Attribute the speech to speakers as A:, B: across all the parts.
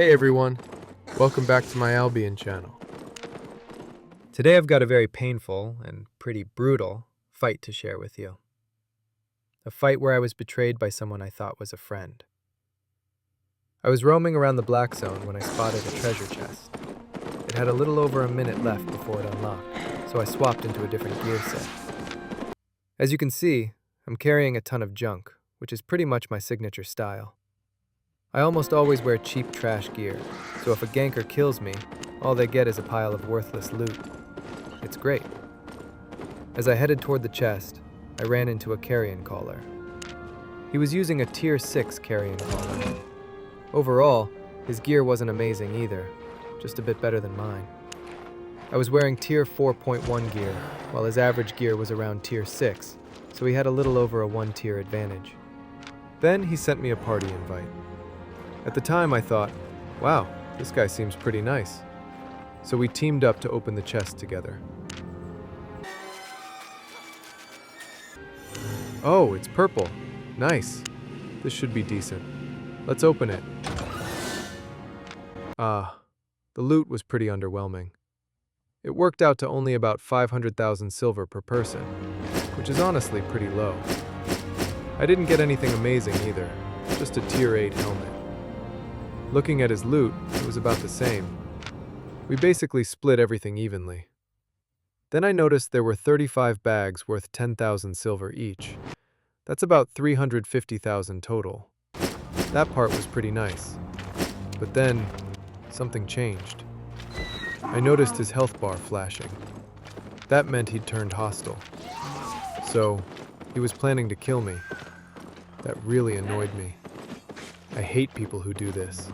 A: Hey everyone, welcome back to my Albion channel.
B: Today I've got a very painful and pretty brutal fight to share with you. A fight where I was betrayed by someone I thought was a friend. I was roaming around the Black Zone when I spotted a treasure chest. It had a little over a minute left before it unlocked, so I swapped into a different gear set. As you can see, I'm carrying a ton of junk, which is pretty much my signature style. I almost always wear cheap trash gear, so if a ganker kills me, all they get is a pile of worthless loot. It's great. As I headed toward the chest, I ran into a carrion caller. He was using a tier 6 carrion caller. Overall, his gear wasn't amazing either, just a bit better than mine. I was wearing tier 4.1 gear, while his average gear was around tier 6, so he had a little over a 1 tier advantage. Then he sent me a party invite. At the time I thought, wow, this guy seems pretty nice. So we teamed up to open the chest together. Oh, it's purple. Nice. This should be decent. Let's open it. The loot was pretty underwhelming. It worked out to only about 500,000 silver per person, which is honestly pretty low. I didn't get anything amazing either, just a tier 8 helmet. Looking at his loot, it was about the same. We basically split everything evenly. Then I noticed there were 35 bags worth 10,000 silver each. That's about 350,000 total. That part was pretty nice. But then, something changed. I noticed his health bar flashing. That meant he'd turned hostile. So, he was planning to kill me. That really annoyed me. I hate people who do this.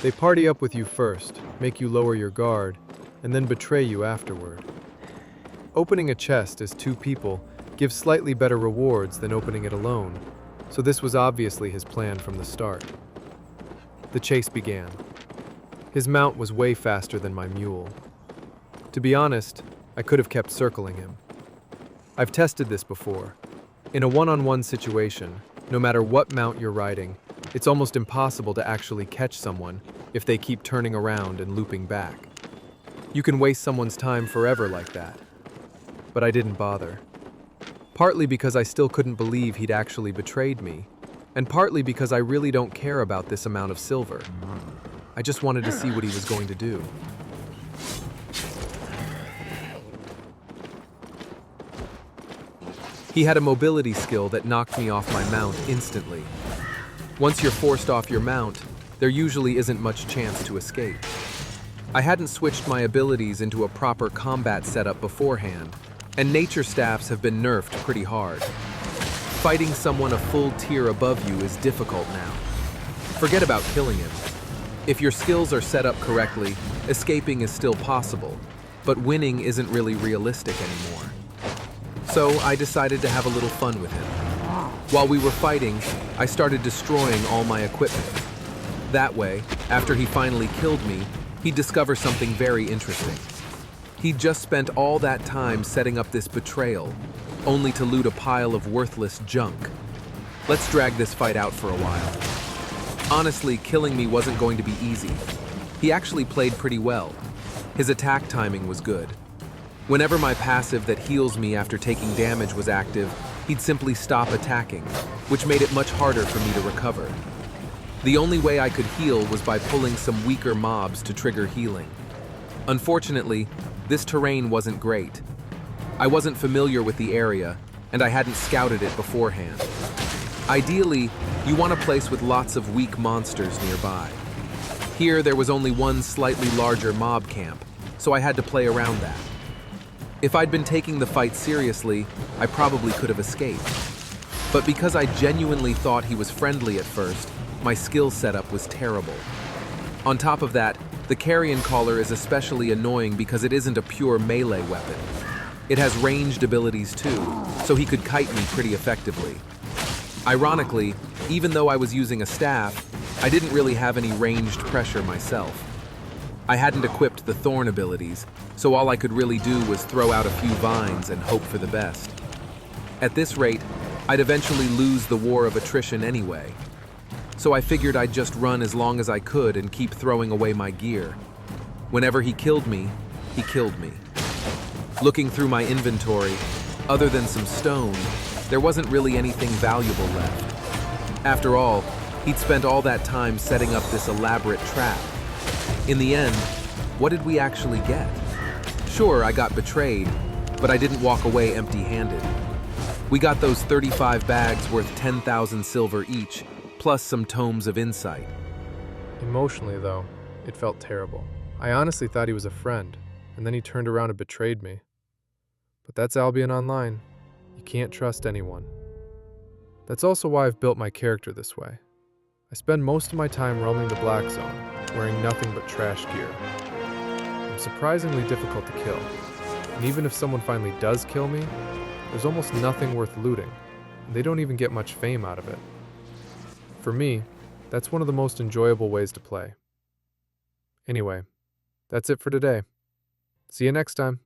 B: They party up with you first, make you lower your guard, and then betray you afterward. Opening a chest as two people gives slightly better rewards than opening it alone, so this was obviously his plan from the start. The chase began. His mount was way faster than my mule. To be honest, I could have kept circling him. I've tested this before. In a one-on-one situation, no matter what mount you're riding, it's almost impossible to actually catch someone if they keep turning around and looping back. You can waste someone's time forever like that. But I didn't bother. Partly because I still couldn't believe he'd actually betrayed me, and partly because I really don't care about this amount of silver. I just wanted to see what he was going to do. He had a mobility skill that knocked me off my mount instantly. Once you're forced off your mount, there usually isn't much chance to escape. I hadn't switched my abilities into a proper combat setup beforehand, and nature staffs have been nerfed pretty hard. Fighting someone a full tier above you is difficult now. Forget about killing him. If your skills are set up correctly, escaping is still possible, but winning isn't really realistic anymore. So I decided to have a little fun with him. While we were fighting, I started destroying all my equipment. That way, after he finally killed me, he'd discover something very interesting. He'd just spent all that time setting up this betrayal, only to loot a pile of worthless junk. Let's drag this fight out for a while. Honestly, killing me wasn't going to be easy. He actually played pretty well. His attack timing was good. Whenever my passive that heals me after taking damage was active, he'd simply stop attacking, which made it much harder for me to recover. The only way I could heal was by pulling some weaker mobs to trigger healing. Unfortunately, this terrain wasn't great. I wasn't familiar with the area, and I hadn't scouted it beforehand. Ideally, you want a place with lots of weak monsters nearby. Here, there was only one slightly larger mob camp, so I had to play around that. If I'd been taking the fight seriously, I probably could have escaped. But because I genuinely thought he was friendly at first, my skill setup was terrible. On top of that, the carrion caller is especially annoying because it isn't a pure melee weapon. It has ranged abilities too, so he could kite me pretty effectively. Ironically, even though I was using a staff, I didn't really have any ranged pressure myself. I hadn't equipped the thorn abilities, so all I could really do was throw out a few vines and hope for the best. At this rate, I'd eventually lose the war of attrition anyway. so I figured I'd just run as long as I could and keep throwing away my gear. Whenever he killed me, he killed me. Looking through my inventory, other than some stone, there wasn't really anything valuable left. After all, he'd spent all that time setting up this elaborate trap. In the end, what did we actually get? Sure, I got betrayed, but I didn't walk away empty-handed. We got those 35 bags worth 10,000 silver each, plus some tomes of insight.
A: Emotionally, though, it felt terrible. I honestly thought he was a friend, and then he turned around and betrayed me. But that's Albion Online. You can't trust anyone. That's also why I've built my character this way. I spend most of my time roaming the Black Zone, wearing nothing but trash gear. I'm surprisingly difficult to kill, and even if someone finally does kill me, there's almost nothing worth looting, and they don't even get much fame out of it. For me, that's one of the most enjoyable ways to play. Anyway, that's it for today. See you next time.